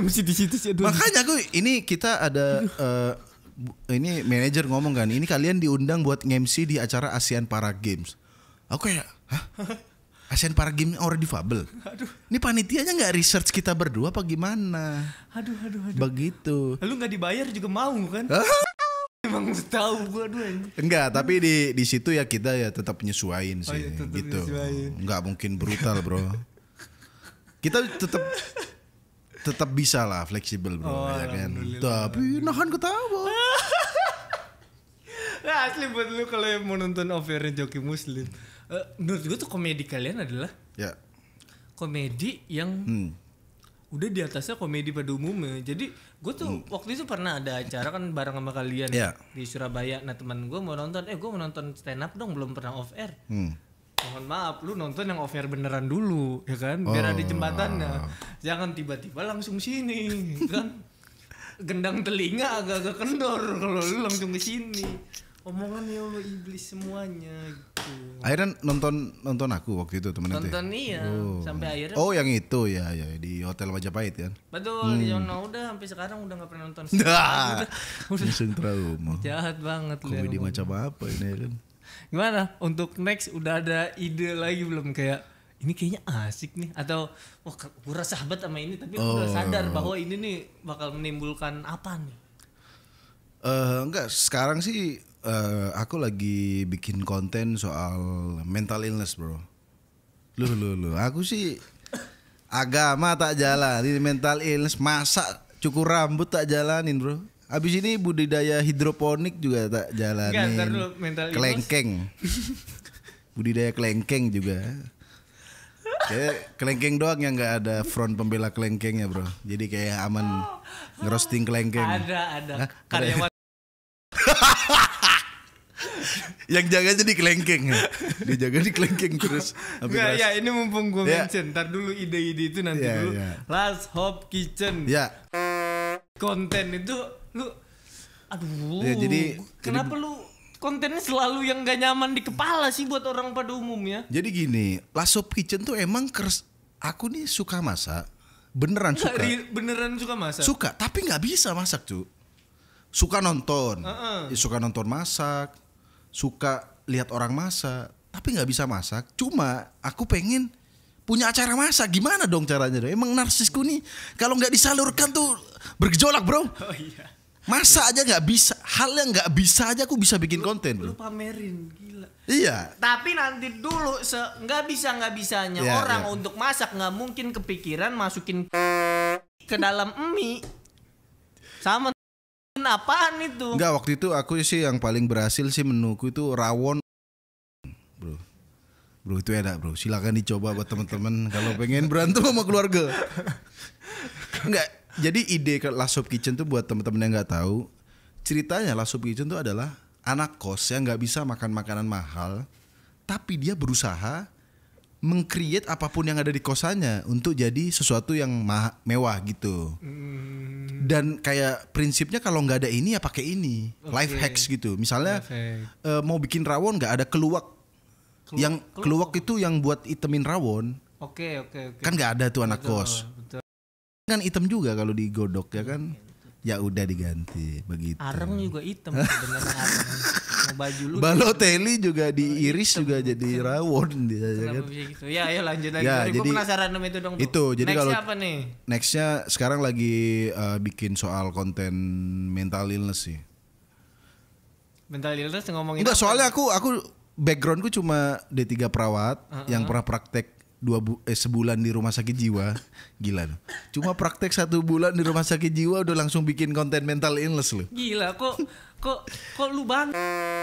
Masih di situ sih. Makanya ini kita ada ini manajer ngomong kan, ini kalian diundang buat nge-MC di acara ASEAN Para Games. Aku kayak, hah? ASEAN Para Games orang difabel. Aduh. Ini panitianya nggak research kita berdua apa gimana? Aduh. Begitu. Lu nggak dibayar juga mau kan? Emang tahu gua aduh. Enggak, tapi di situ ya kita ya tetap penyesuaiin sih, iya, tetap gitu. menyesuaiin. Enggak mungkin brutal, bro. Kita tetap bisa lah fleksibel, bro, ya kan. Tapi nahan ketawa. Nah, asli buat lu kalau yang mau nonton Off-Air-nya Coki Muslim. Menurut gua tuh komedi kalian adalah komedi yang udah di atasnya komedi pada umumnya. Jadi gue tuh waktu itu pernah ada acara kan bareng sama kalian di Surabaya. Nah teman gue mau nonton, gue mau nonton stand up dong, belum pernah off air. Mohon maaf, lu nonton yang off air beneran dulu, ya kan? Biar ada jembatannya. Jangan tiba-tiba langsung sini, kan? Gendang telinga agak-agak kendor kalau lu langsung ke sini. Omongan ya Allah iblis semuanya gitu. Akhirnya nonton aku waktu itu temen Nonton iya sampai akhirnya. Oh yang itu ya di Hotel Majapahit kan. Betul, Yono udah sampai sekarang udah enggak pernah nonton. Udah langsung trauma. Jahat banget lu. Komedi macam apa ini kan. Gimana untuk next udah ada ide lagi belum kayak ini kayaknya asik nih atau wah gua sahabat sama ini tapi udah sadar bahwa ini nih bakal menimbulkan apa nih? Enggak, sekarang sih aku lagi bikin konten soal mental illness, bro. Lu. Aku sih agama tak jalan, ini mental illness, masa cukur rambut tak jalanin, bro. Abis ini budidaya hidroponik juga tak jalanin. Kelengkeng. Budidaya kelengkeng juga. Kayak kelengkeng doang yang nggak ada front pembela kelengkengnya, bro. Jadi kayak aman ngerosting kelengkeng. Ada. Karyawan. Yang jaga jadi kelengkeng. Dia jaga di kelengkeng terus. Enggak ya, ini mumpung gue mention. Ntar dulu ide-ide itu nanti dulu. Last Hope Kitchen. Konten itu lu aduh. Jadi kenapa lu kontennya selalu yang gak nyaman di kepala sih buat orang pada umumnya? Jadi gini, Last Hope Kitchen tuh emang aku nih suka masak. Beneran suka. Beneran suka masak? Suka, tapi gak bisa masak, cu. Suka nonton. Suka nonton masak. Suka lihat orang masak, tapi nggak bisa masak. Cuma aku pengen punya acara masak. Gimana dong caranya? Emang narsisku nih kalau nggak disalurkan tuh bergejolak, bro. Oh iya. Masak aja nggak bisa. Hal yang nggak bisa aja aku bisa bikin konten, bro. Lu pamerin, gila. Iya. Tapi nanti dulu nggak bisanya orang untuk masak nggak mungkin kepikiran masukin ke dalam mie. Sama. Apaan itu? Enggak, waktu itu aku sih yang paling berhasil sih menuku itu rawon, bro itu enak, bro. Silakan dicoba buat teman-teman kalau pengen berantem sama keluarga. Enggak, jadi ide ke Last Hope Kitchen tuh buat teman-teman yang nggak tahu, ceritanya Last Hope Kitchen tuh adalah anak kos yang nggak bisa makan makanan mahal, tapi dia berusaha meng-create apapun yang ada di kosannya untuk jadi sesuatu yang mewah gitu. Dan kayak prinsipnya kalau nggak ada ini ya pakai ini. Life hacks gitu. Misalnya mau bikin rawon nggak ada keluak. Yang keluak itu yang buat itemin rawon. Oke. Kan nggak ada tuh anak kos. Betul. Kan hitam juga kalau digodok ya kan. Ya udah diganti begitu. Areng juga hitam sebenarnya areng. Baju lu. Balotelli juga diiris juga jadi rawon dia ya kan. Gitu. Ya lanjut lagi. Ya, gue penasaran sama itu dong. Itu jadi kalau apa nih? Nextnya sekarang lagi bikin soal konten mental illness sih. Mental illness ngomongin. Enggak, soalnya aku backgroundku cuma D3 perawat yang pernah praktek sebulan di rumah sakit jiwa. Gila loh. Cuma praktek 1 bulan di rumah sakit jiwa udah langsung bikin konten mental illness loh. Gila kok lu bang?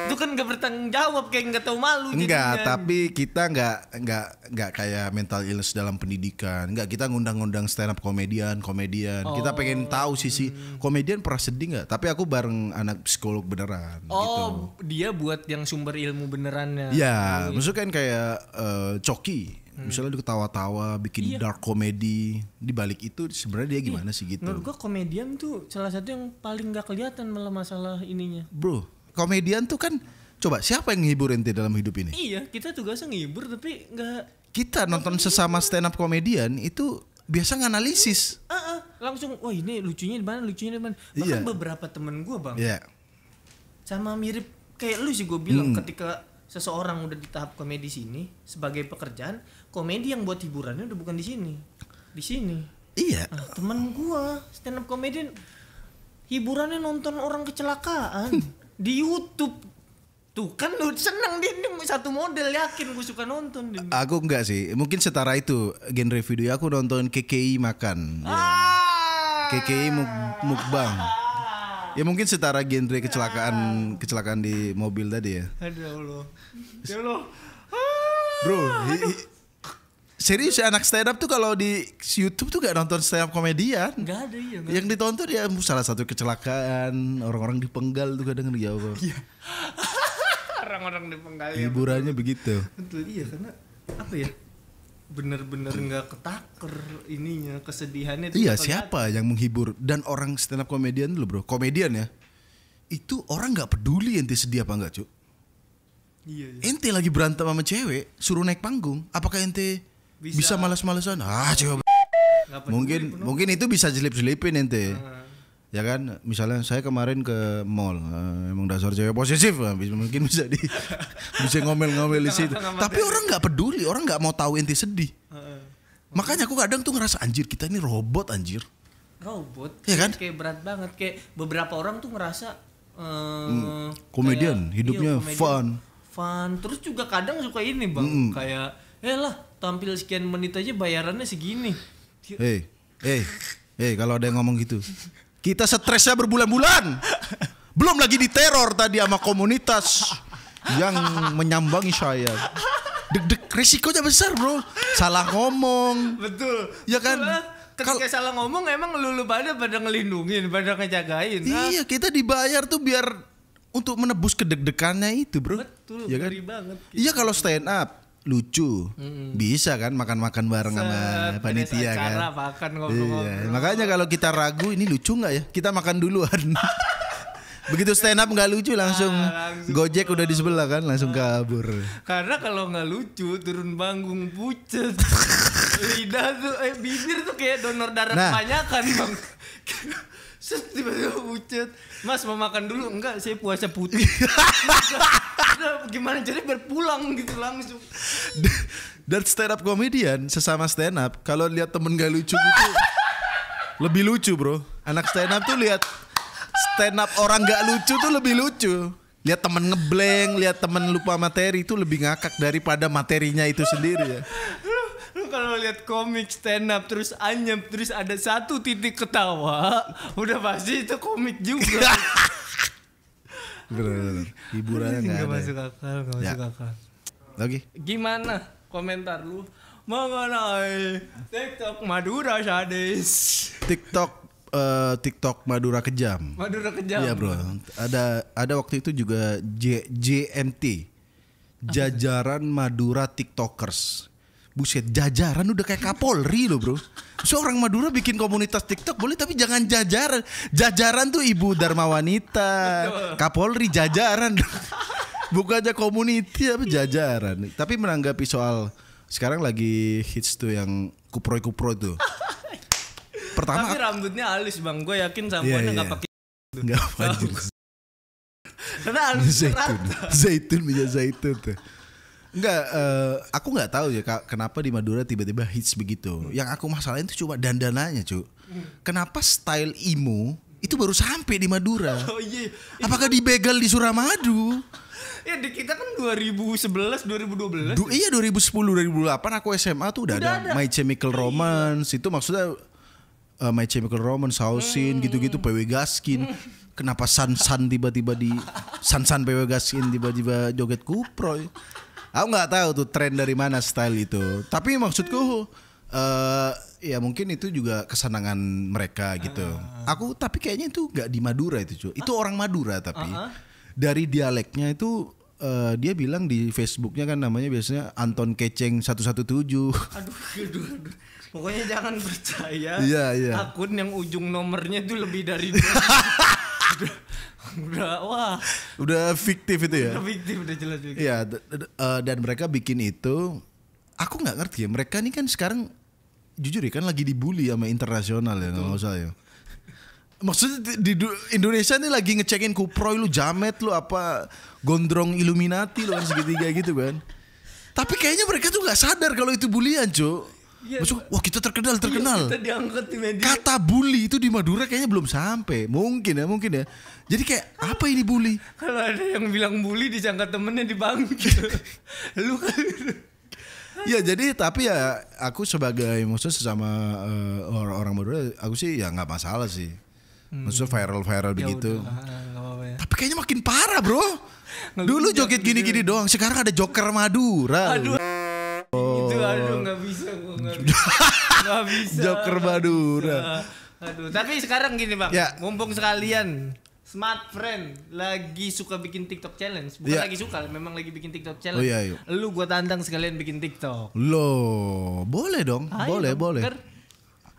Itu kan gak bertanggung jawab, kayak gak tahu malu. Enggak, tapi kita enggak kayak mental illness dalam pendidikan. Enggak, kita ngundang-ngundang stand up komedian. Kita pengen tahu sisi komedian pernah sedih enggak? Tapi aku bareng anak psikolog beneran gitu. Dia buat yang sumber ilmu benerannya. Ya, maksudnya kan kayak Coki. Misalnya dia ketawa-tawa, bikin dark comedy. Di balik itu sebenarnya dia gimana sih gitu. Menurut gua komedian tuh salah satu yang paling gak kelihatan malah masalah ininya. Bro, komedian tuh kan, coba siapa yang ngehibur ente dalam hidup ini? Iya, kita tugasnya ngehibur tapi gak. Kita nonton sesama stand up komedian itu biasa nganalisis. Langsung, wah ini lucunya di mana. Bahkan beberapa temen gua bang. Iya. Sama mirip kayak lu sih, gue bilang ketika seseorang udah di tahap komedi sini sebagai pekerjaan, komedi yang buat hiburannya udah bukan di sini. Iya. Nah, temen gua stand up comedian hiburannya nonton orang kecelakaan di YouTube. Tuh kan lu seneng dia satu model, yakin gue suka nonton dia. Aku enggak sih, mungkin setara itu genre video aku nonton KKI makan. KKI mukbang. Ya mungkin setara genre kecelakaan di mobil tadi ya. Aduh Allah. Bro, serius anak stand up tuh kalau di YouTube tuh gak nonton stand up komedian. Gak ada iya. Yang ditonton ya salah satu kecelakaan, orang-orang dipenggal tuh kadang dijawab. Iya. Orang-orang dipenggal. Hiburannya begitu. Betul, iya, karena apa ya? Bener-bener nggak ketaker ininya, kesedihannya. Iya, siapa yang menghibur? Dan orang stand up komedian dulu bro, komedian ya, itu orang nggak peduli ente sedih apa enggak cuk. Iya. Ente lagi berantem sama cewek, suruh naik panggung, apakah ente bisa malas-malasan? Cewek. Mungkin itu bisa jelip-jelipin ente. Ya kan, misalnya saya kemarin ke mall, emang dasar cewek posesif, mungkin bisa bisa ngomel-ngomel di situ. Tapi orang nggak peduli, orang nggak mau tahu ente sedih. Makanya aku kadang tuh ngerasa anjir, kita ini robot anjir. Robot, ya kan? Kayak berat banget, kayak beberapa orang tuh ngerasa komedian, hidupnya fun. Terus juga kadang suka ini bang, kayak lah tampil sekian menit aja bayarannya segini. Kalau ada yang ngomong gitu. Kita stresnya berbulan-bulan. Belum lagi diteror tadi sama komunitas yang menyambangi saya. Deg-deg, resikonya besar bro. Salah ngomong. Betul. Ya kan. Ketika salah ngomong emang lu pada ngelindungin, pada ngejagain. Iya, kita dibayar tuh biar untuk menebus kedeg-degannya itu bro. Betul, ya kan? banget. Gitu. Iya kalau stand up lucu, bisa kan makan-makan bareng sama panitia kan. Makan iya. Makanya kalau kita ragu ini lucu nggak ya, kita makan duluan. Begitu stand up nggak lucu langsung Gojek udah di sebelah kan, langsung kabur. Karena kalau nggak lucu turun panggung pucet. Lidah tuh, bibir tuh kayak donor darah kebanyakan bang. Tiba-tiba pucet. Mas mau makan dulu? Enggak, saya puasa putih. Gimana caranya berpulang gitu langsung. Dan stand up comedian sesama stand up, kalau lihat temen gak lucu gitu lebih lucu bro. Anak stand up tuh lihat stand up orang gak lucu tuh lebih lucu. Lihat temen ngeblank, lihat temen lupa materi itu lebih ngakak daripada materinya itu sendiri ya. Lu kalau lihat komik stand up terus anyep terus ada satu titik ketawa, udah pasti itu komik juga. Bener. Hiburannya nggak masuk akal. Lagi? Gimana komentar lu mengenai TikTok Madura sadis? TikTok Madura kejam. Iya bro. Ada waktu itu juga JMT, Jajaran Madura TikTokers. Buset, jajaran udah kayak Kapolri loh bro. Seorang Madura bikin komunitas TikTok boleh, tapi jangan jajaran. Jajaran tuh Ibu Dharma Wanita. Kapolri jajaran. Bukannya community apa jajaran. Tapi menanggapi soal sekarang lagi hits tuh yang kuproy tuh. Pertama, tapi rambutnya halus bang. Gue yakin sampoannya nggak pakai. Nggak pakai. Karena halus zaitun tuh. Enggak, aku nggak tahu ya kenapa di Madura tiba-tiba hits begitu. Yang aku masalahin itu cuma dandananya, cu. Kenapa style emo itu baru sampai di Madura? Oh iya. Apakah dibegal di Suramadu? Ya di kita kan 2011, 2012. Iya 2010, 2008 aku SMA tuh udah ada My Chemical Romance. Itu maksudnya My Chemical Romance, Sausin gitu-gitu, PW Gaskin. Kenapa San tiba-tiba di San PW Gaskin tiba-tiba joget kuproy. Aku nggak tahu tuh tren dari mana style itu. Tapi maksudku ya mungkin itu juga kesenangan mereka gitu. Tapi kayaknya itu nggak di Madura itu cuy. Itu orang Madura tapi dari dialeknya itu dia bilang di Facebooknya kan namanya biasanya Anton Keceng 117. Aduh. Pokoknya jangan percaya akun yang ujung nomornya tuh lebih dari udah fiktif itu ya. Udah fiktif, udah jelas fiktif. Iya, dan mereka bikin itu. Aku nggak ngerti ya. Mereka ini kan sekarang jujur ya kan lagi dibully sama internasional ya, nggak usah ya. Maksudnya di Indonesia nih lagi ngecekin kuproy lu, jamet lu, apa gondrong Illuminati lu kan segitiga gitu kan. Tapi kayaknya mereka tuh nggak sadar kalau itu bulian, Cuk. Iya, maksud, wah kita terkenal. Iya, kita diangkat di media. Kata bully itu di Madura kayaknya belum sampai. Mungkin ya. Jadi kayak apa ini bully? Kalau ada yang bilang bully disangka temennya di bangku. Lu kan. Ya jadi tapi ya aku sebagai maksudnya sesama orang Madura, aku sih ya nggak masalah sih. Maksudnya viral begitu. Ya. Tapi kayaknya makin parah bro. Dulu joget gini-gini doang, sekarang ada Joker Madura. Aduh nggak bisa. Nggak bisa. Joker Madura. Aduh, tapi sekarang gini bang, ya. mumpung sekalian Smart Friend lagi suka bikin TikTok challenge. Bukan lagi suka, memang lagi bikin TikTok challenge. Lu gua tantang sekalian bikin TikTok. Loh, boleh dong. Boleh.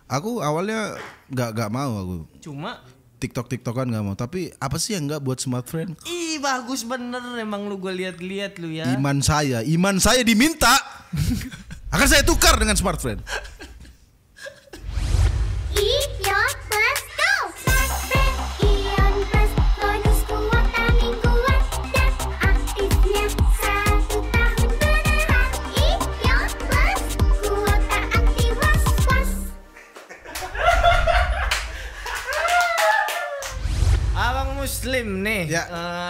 Aku awalnya nggak mau aku. Cuma TikTokan nggak mau. Tapi apa sih yang nggak buat Smart Friend? Ih bagus bener, emang lu gua lihat lu ya. Iman saya diminta. Akan saya tukar dengan Smart Friend. Muslim nih,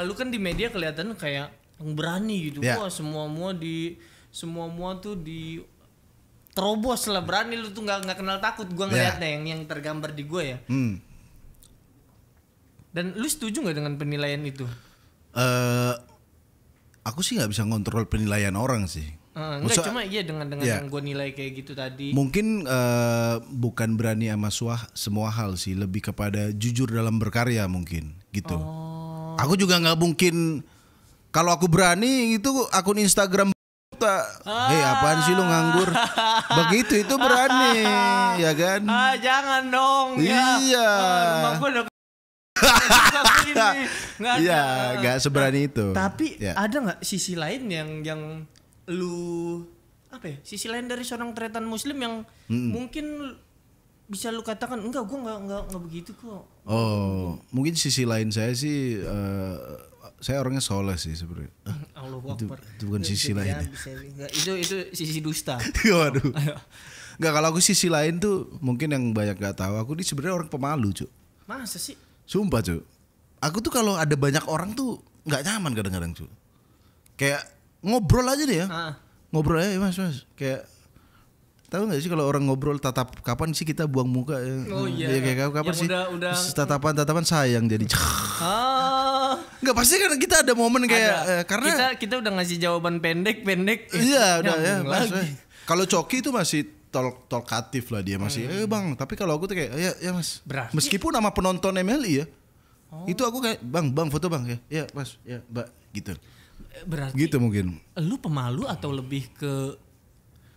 lu kan di media kelihatan kayak berani gitu. Wah semua tuh di terobos lah, berani lu tuh nggak kenal takut. Gua ngeliatnya yang tergambar di gua ya. Dan lu setuju nggak dengan penilaian itu? Aku sih nggak bisa ngontrol penilaian orang sih. Enggak, cuma dengan yang gue nilai kayak gitu tadi. Mungkin bukan berani sama semua hal sih, lebih kepada jujur dalam berkarya mungkin gitu. Aku juga nggak mungkin kalau aku berani itu akun Instagram apaan sih lu nganggur begitu, itu berani ya kan? Jangan dong. Iya. Iya, nggak seberani itu. Tapi ada nggak sisi lain yang lu sisi lain dari seorang tretan Muslim yang mungkin bisa lu katakan enggak, gue nggak begitu kok. Mungkin sisi lain saya sih saya orangnya soleh sih sebenarnya. Itu bukan sisi lain. Itu sisi dusta. Waduh. Nggak, kalau aku sisi lain tuh mungkin yang banyak nggak tahu, aku ini sebenarnya orang pemalu, Cuk. Masa sih? Sumpah, Cuk. Aku tuh kalau ada banyak orang tuh nggak nyaman kadang-kadang, Cuk. Kayak ngobrol aja deh ya. Ngobrol aja mas. Kayak tahu nggak sih kalau orang ngobrol tatap, kapan sih kita buang muka ya? Ya kayak kapan sih? Tatapan sayang jadi. Nggak, pasti kan kita ada momen kayak karena kita udah ngasih jawaban pendek. Iya udah ya. Kalau Coki itu masih talkatif lah, dia masih bang. Tapi kalau aku tuh kayak ya mas. Berarti, meskipun sama penonton MLI ya. Itu aku kayak bang foto bang ya mas ya mbak gitu. Berarti gitu mungkin. Lu pemalu atau lebih ke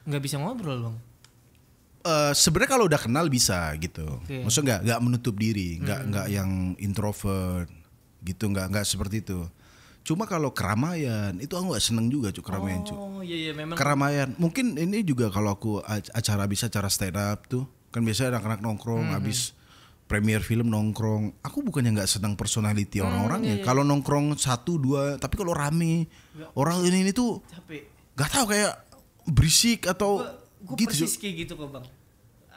nggak bisa ngobrol bang? Sebenarnya kalau udah kenal bisa gitu. Maksudnya nggak menutup diri, nggak yang introvert gitu, nggak seperti itu. Cuma kalau keramaian itu aku nggak seneng juga keramaian Iya memang. Keramaian mungkin ini juga kalau aku acara stand up tuh kan biasanya anak-anak nongkrong habis premier film nongkrong. Aku bukannya nggak senang personality orang-orangnya. Kalau nongkrong 1-2, tapi kalau rame orang ini tuh nggak tahu kayak berisik atau gue gitu. Persis kayak gitu kok bang.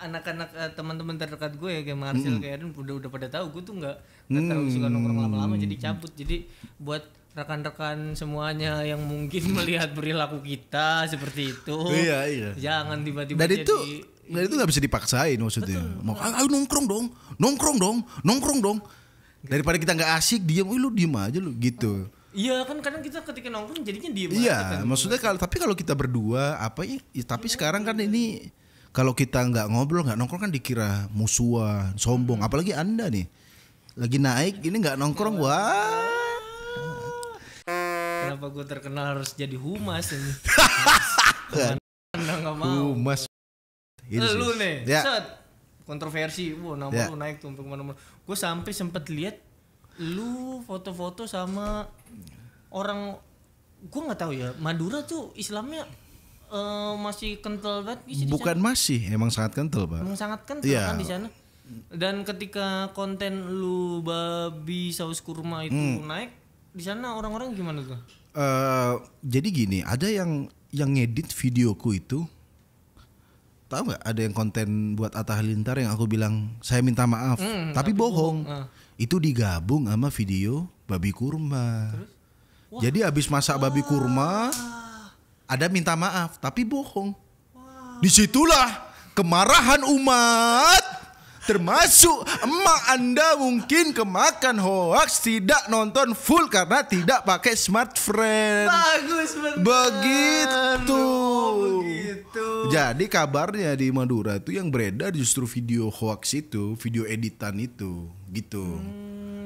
Anak-anak teman-teman terdekat gue ya kayak Marcel kayak Aaron udah pada tahu gue tuh nggak terlalu suka nongkrong lama-lama, jadi cabut. Jadi buat rekan-rekan semuanya yang mungkin melihat perilaku kita seperti itu. Iya. Jangan tiba-tiba Dan itu nggak bisa dipaksain maksudnya. Mau ayo nongkrong dong. Daripada kita nggak asik diam, lu diem aja lu gitu. Iya kan kadang kita ketika nongkrong jadinya diem aja. Iya, kan, maksudnya kalau kita berdua apa ya? Tapi sekarang kan ini kalau kita nggak ngobrol nggak nongkrong kan dikira musuhan, sombong. Apalagi Anda nih lagi naik ini nggak nongkrong, wah. Kenapa gue terkenal harus jadi humas ini? Anda nggak mau. Humas. Lu nih, ya. set kontroversi, nama lu naik tuh untuk mana-mana. Gue sampai sempet lihat lu foto-foto sama orang, gue nggak tahu ya, Madura tuh Islamnya masih kental banget. Bukan masih, emang sangat kental pak. Emang sangat kental kan di sana. Dan ketika konten lu babi saus kurma itu naik, di sana orang-orang gimana tuh? Jadi gini, ada yang ngedit videoku itu. Tahu nggak ada yang konten buat Atta Halilintar yang aku bilang saya minta maaf tapi bohong. Itu digabung sama video babi kurma. Jadi habis masak babi kurma ada minta maaf tapi bohong. Disitulah kemarahan umat, termasuk emak Anda mungkin kemakan hoax, tidak nonton full karena tidak pakai smartphone. Bagus bener. Begitu. Begitu. Jadi kabarnya di Madura itu yang beredar justru video hoax itu, video editan itu, gitu.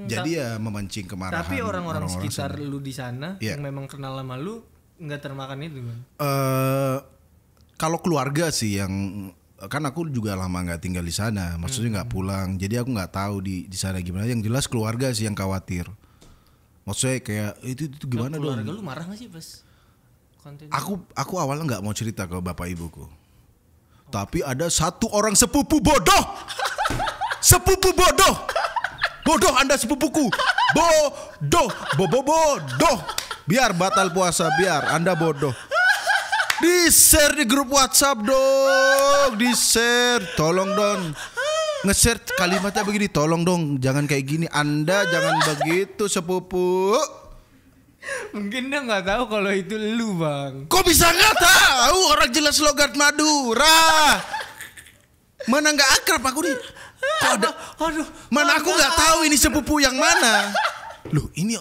Jadi ya memancing kemarahan. Tapi orang-orang sekitar sana. lu di sana yang memang kenal sama lu nggak termakan itu kan? Kalau keluarga sih yang kan aku juga lama nggak tinggal di sana, maksudnya nggak pulang, jadi aku nggak tahu di sana gimana. Yang jelas keluarga sih yang khawatir. Maksudnya kayak itu gimana dong? Keluarga lu marah nggak sih pas konten? Aku awalnya nggak mau cerita ke bapak ibuku, tapi ada satu orang sepupu bodoh, bodoh Anda sepupuku, bodoh, biar batal puasa, biar Anda bodoh. Di-share di grup WhatsApp dong, di-share, tolong dong. Nge-share kalimatnya begini, tolong dong jangan kayak gini, Anda jangan begitu sepupu. Mungkin dia nggak tahu kalau itu lu bang. Kok bisa nggak tahu? Orang jelas logat Madura. Mana nggak akrab aku nih? Kok ada? Aduh. Mana aku nggak tahu ini sepupu yang mana? Loh ini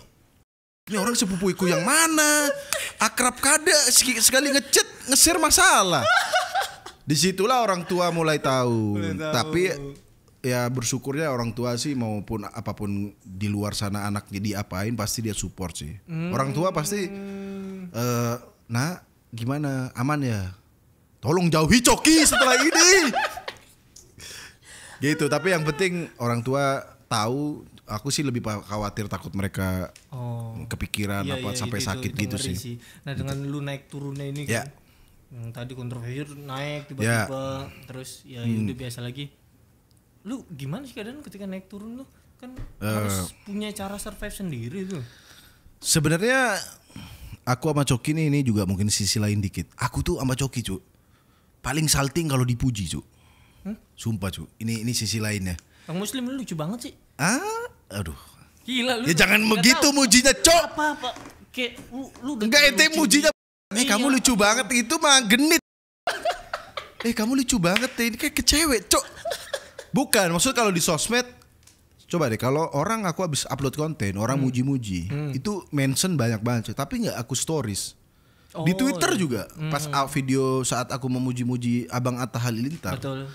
orang sepupuku yang mana? Akrab kada sekali ngechat nge-share masalah. Disitulah orang tua mulai tahu. Tapi ya bersyukurnya orang tua sih maupun apapun di luar sana anaknya diapain pasti dia support sih. Orang tua pasti nah gimana aman ya? Tolong jauhi Coki setelah ini. Gitu, tapi yang penting orang tua tahu. Aku sih lebih khawatir takut mereka kepikiran sampai sakit itu, gitu sih. Nah dengan lu naik turunnya ini kan, yang tadi kontroversi naik tiba-tiba, terus ya udah biasa lagi. Lu gimana sih keadaan ketika naik turun lu? Kan harus punya cara survive sendiri tuh. Sebenarnya aku sama Coki ini juga mungkin sisi lain dikit. Aku tuh sama Coki cu paling salting kalau dipuji cu. Sumpah cu, ini sisi lainnya. Yang Muslim lu lucu banget sih. Aduh. Gila lu. Ya jangan begitu mujinya, Cok. Apa? Kayak lu enggak ente mujinya. Kamu lucu banget itu mah genit. Kamu lucu banget ini kayak kecewek, Cok. Bukan, maksud kalau di sosmed coba deh kalau orang aku habis upload konten, orang muji-muji, itu mention banyak banget, Cok. Tapi enggak aku stories. Di Twitter juga pas video saat aku memuji-muji Abang Atta Halilintar. Betul.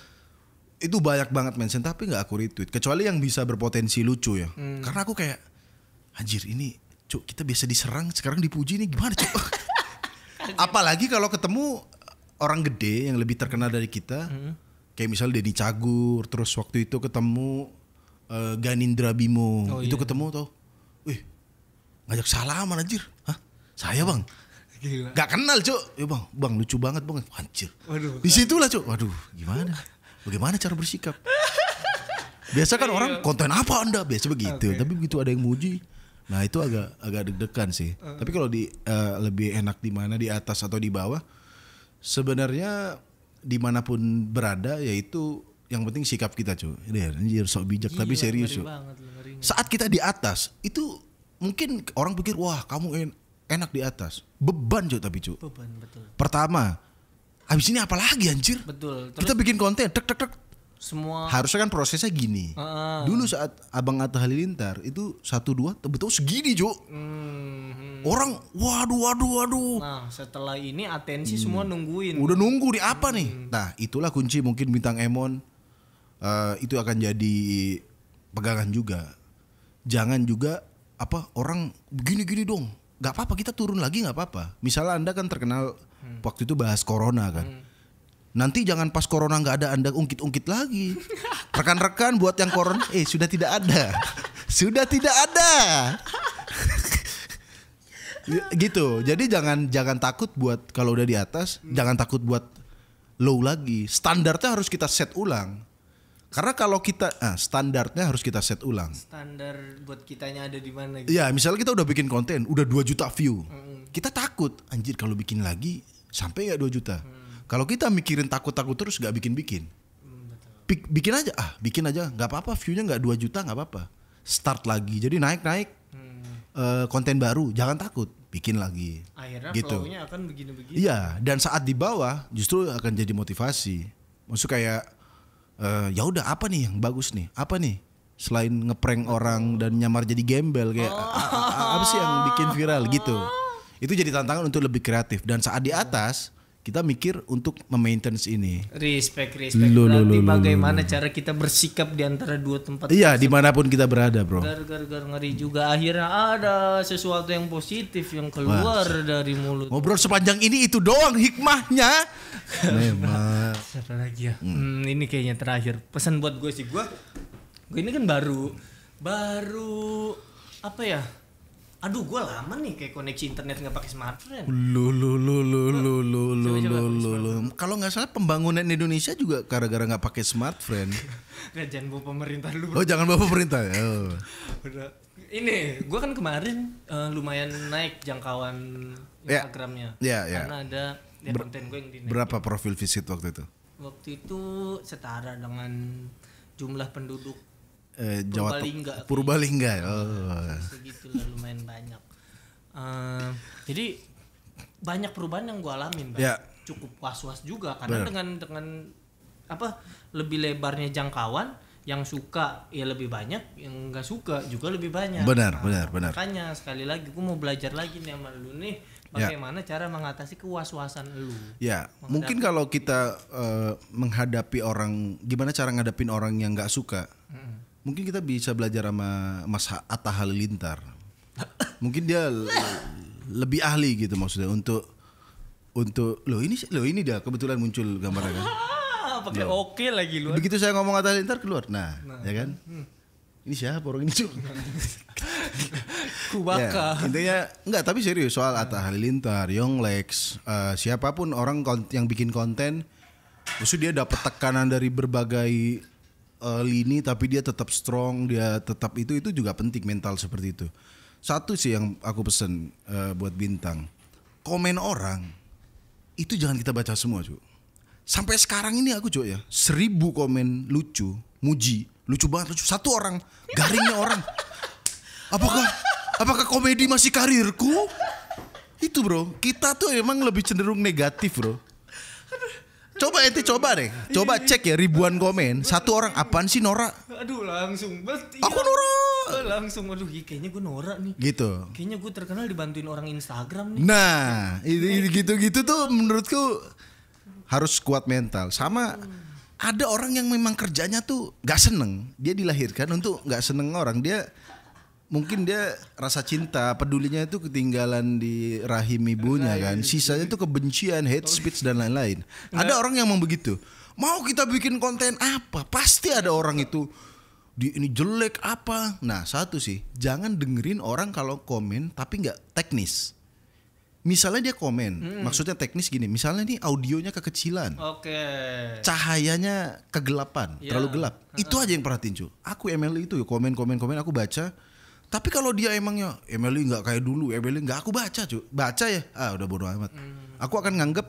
Itu banyak banget mention tapi nggak aku retweet kecuali yang bisa berpotensi lucu ya. Karena aku kayak anjir ini Cuk kita biasa diserang sekarang dipuji nih gimana Cuk. Apalagi kalau ketemu orang gede yang lebih terkenal dari kita, kayak misalnya Denny Cagur, terus waktu itu ketemu Ganindra Bimo, itu ketemu tuh, wih ngajak salaman anjir, hah saya bang. Gila. Gak kenal Cuk, ya bang lucu banget bang, anjir. Disitulah Cuk, waduh gimana? Bagaimana cara bersikap? Biasa kan orang konten apa Anda biasa begitu, tapi begitu ada yang muji, nah itu agak deg-degan sih. Tapi kalau lebih enak di mana di atas atau di bawah, sebenarnya dimanapun berada yaitu yang penting sikap kita cuy. Ini sok bijak tapi serius cuy. Saat kita di atas itu mungkin orang pikir wah kamu enak di atas. Beban Cuk tapi Cuk. Beban, betul. Pertama, habis ini apa lagi anjir? Betul. Terus kita bikin konten tek semua harusnya kan prosesnya gini. Dulu saat Abang Atta Halilintar itu 1-2 betul segini Cuk. Orang waduh. Nah setelah ini atensi semua nungguin. Udah nunggu nih apa nih? Nah itulah kunci mungkin Bintang Emon itu akan jadi pegangan juga. Jangan juga orang gini dong. Gak apa-apa kita turun lagi gak apa-apa. Misalnya Anda kan terkenal waktu itu bahas corona kan. Nanti jangan pas corona gak ada Anda ungkit-ungkit lagi. Rekan-rekan buat yang corona sudah tidak ada. Sudah tidak ada. Gitu. Jadi jangan takut buat kalau udah di atas, jangan takut buat low lagi. Standarnya harus kita set ulang. Karena kalau kita standarnya harus kita set ulang. Standar buat kitanya ada di mana gitu. Iya, misalnya kita udah bikin konten, udah 2 juta view. Kita takut, anjir kalau bikin lagi sampai enggak 2 juta. Kalau kita mikirin takut-takut terus enggak bikin-bikin. Bikin aja, enggak apa-apa view-nya enggak 2 juta enggak apa-apa. Start lagi. Jadi naik konten baru, jangan takut, bikin lagi. Akhirnya gitu. flow-nya akan begini-begini. Iya, dan saat di bawah justru akan jadi motivasi. Maksud kayak ya udah apa nih yang bagus nih? Apa nih? Selain ngeprank orang dan nyamar jadi gembel kayak apa sih yang bikin viral gitu. Itu jadi tantangan untuk lebih kreatif dan saat di atas kita mikir untuk memaintenance ini. Respect. Berarti bagaimana cara kita bersikap di antara dua tempat. Iya, dimanapun kita berada, bro. Gar ngeri juga. Akhirnya ada sesuatu yang positif yang keluar dari mulut. Ngobrol sepanjang ini itu doang hikmahnya. Memang. Siapa lagi ya? Ini kayaknya terakhir. Pesan buat gue sih, gue ini kan baru apa ya? Aduh, gue lama nih kayak koneksi internet nggak pakai smartphone. Kalau nggak salah pembangunan Indonesia juga gara-gara nggak pakai smartphone. Jangan bawa pemerintah dulu. Oh, jangan bawa pemerintah. Udah. Ini, gue kan kemarin lumayan naik jangkauan Instagramnya. Karena ada konten gue yang dinaik. Berapa profil visit waktu itu? Waktu itu setara dengan jumlah penduduk Purbalingga. Segitulah lumayan banyak. Jadi banyak perubahan yang gue alamin, cukup was-was juga karena dengan lebih lebarnya jangkauan, yang suka ya lebih banyak, yang nggak suka juga lebih banyak. Benar. Makanya sekali lagi gue mau belajar lagi nih sama lu nih, bagaimana cara mengatasi kewas-wasan lu. Ya, mungkin kalau kita menghadapi orang, gimana cara ngadepin orang yang nggak suka. Mungkin kita bisa belajar sama Mas Atta Halilintar. Mungkin dia lebih ahli gitu maksudnya untuk ini dia kebetulan muncul gambarnya kan. Pakai oke lagi lu. Begitu saya ngomong Atta Halilintar keluar. Nah, ya kan? Ini siapa orang ini? Kubaka. Intinya enggak, tapi serius soal Atta Halilintar, Yonglex, siapapun orang yang bikin konten, maksudnya dia dapat tekanan dari berbagai lini tapi dia tetap strong, dia tetap itu juga penting mental seperti itu. Satu sih yang aku pesen buat Bintang, komen orang itu jangan kita baca semua cuy. Sampai sekarang ini aku cuy 1000 komen lucu, muji, lucu banget, lucu. Satu orang, garingnya orang. Apakah komedi masih karirku? Itu bro, kita tuh emang lebih cenderung negatif bro. Coba cek ya ribuan komen. Satu orang apaan sih Nora? Aduh langsung. Aku Nora. Langsung kayaknya gue Nora nih. Gitu. Kayaknya gue terkenal dibantuin orang Instagram nih. Nah, gitu-gitu tuh menurutku harus kuat mental. Sama ada orang yang memang kerjanya tuh gak seneng. Dia dilahirkan untuk gak seneng orang. Mungkin dia rasa cinta, pedulinya itu ketinggalan di rahim ibunya kan. Sisanya itu kebencian, hate speech dan lain-lain. Ada orang yang memang begitu. Mau kita bikin konten apa, pasti ada orang itu ini jelek apa. Nah, satu sih, jangan dengerin orang kalau komen tapi nggak teknis. Misalnya dia komen, maksudnya teknis gini. Misalnya nih audionya kekecilan, cahayanya kegelapan, terlalu gelap. Itu aja yang perhatiin cu. Aku Emily itu komen aku baca. Tapi kalau dia emangnya Emily nggak kayak dulu, Emily nggak aku baca cu, baca ya, udah bodo amat. Aku akan nganggep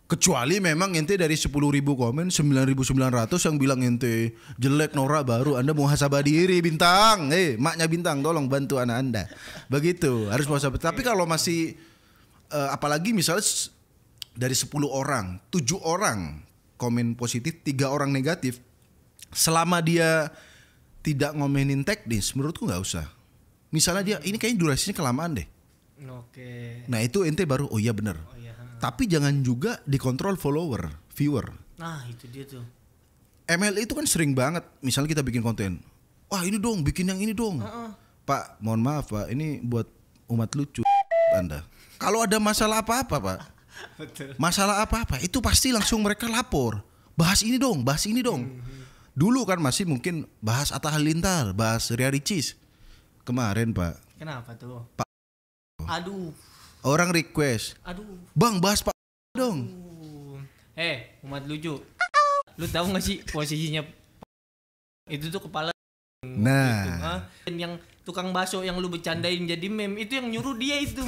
Kecuali memang ente dari 10.000 komen 9.900 yang bilang ente jelek, norak, baru Anda muhasabah diri Bintang. Maknya Bintang tolong bantu anak Anda. Begitu, harus muhasabah. Tapi kalau masih apalagi misalnya dari 10 orang 7 orang komen positif, 3 orang negatif, selama dia tidak ngomenin teknis, menurutku nggak usah. Misalnya dia ini kayaknya durasinya kelamaan deh. Oke. Nah itu ente baru oh iya bener. Tapi jangan juga dikontrol follower, viewer. Nah itu dia tuh. ML itu kan sering banget, misalnya kita bikin konten, wah ini dong, bikin yang ini dong. Pak, mohon maaf Pak, ini buat umat lucu Anda. Kalau ada masalah apa-apa Pak, Betul. masalah apa-apa, itu pasti langsung mereka lapor. Bahas ini dong, bahas ini dong. Dulu kan masih mungkin bahas Atta Halilintar, bahas Ria Ricis. Kemarin Pak. Kenapa tuh? Pak. Aduh. Orang request. Aduh. Bang bahas Pak dong. Umat lucu. Lu tahu gak sih posisinya itu tuh kepala. Nah. Dan yang tukang bakso yang lu bercandain jadi meme itu yang nyuruh dia itu.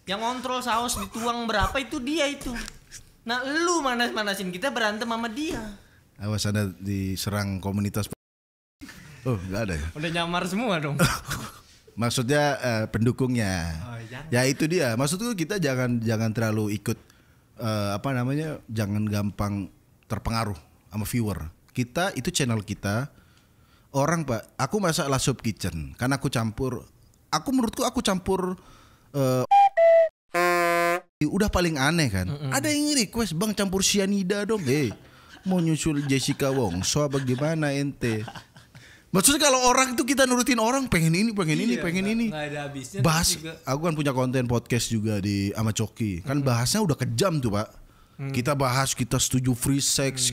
Yang kontrol saus dituang berapa itu dia itu. Nah lu manas-manasin kita berantem sama dia. Awas Anda diserang komunitas. Oh nggak ada ya? Udah nyamar semua dong. Maksudnya pendukungnya. Ya itu dia. Maksudku kita jangan terlalu ikut jangan gampang terpengaruh sama viewer. Kita itu channel kita. Orang Pak, aku masak La Soup Kitchen. Karena menurutku aku campur udah paling aneh kan. Ada yang request Bang campur cyanida dong. Mau nyusul Jessica Wongso bagaimana ente? Maksudnya kalau orang itu kita nurutin orang pengen ini. Nggak ada habisnya. Bahas, aku kan punya konten podcast juga di sama Coki. Kan bahasnya udah kejam tuh Pak. Kita bahas kita setuju free sex,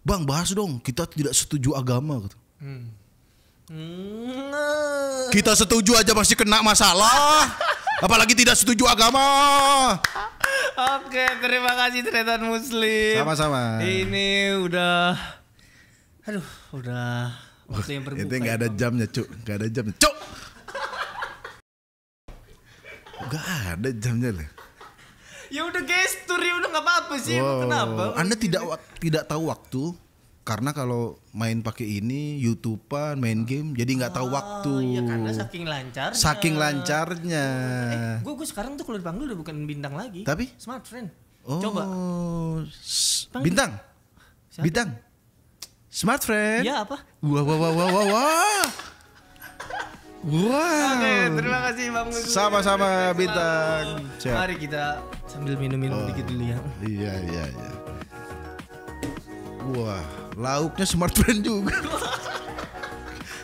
Bang bahas dong kita tidak setuju agama. Kita setuju aja masih kena masalah. Apalagi tidak setuju agama. Oke, terima kasih Tretan Muslim. Sama-sama. Ini udah waktu yang berbuka. Itu nggak ada jamnya, Cuk. Nggak ada jamnya, Cuk. Nggak ada jamnya loh. Ya udah gestur ya udah nggak apa-apa sih. Kenapa? Anda tidak tahu waktu karena kalau main pakai ini YouTubean, main game, jadi nggak tahu waktu. Iya karena saking lancarnya. Gue sekarang tuh kalau dipanggil udah bukan Bintang lagi. Tapi Smart Friend. Oh, coba. Bintang. Siapa? Bintang. Smart Friend. Iya apa? Wah. Oke, terima kasih Bang Muslim. Sama-sama Bintang. Mari kita sambil minum dikit dulu ya. Iya. Wah, lauknya Smart Friend juga.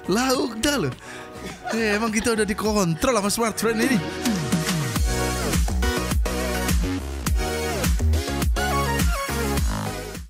Lauk dah loh. Emang kita udah dikontrol sama Smart Friend ini.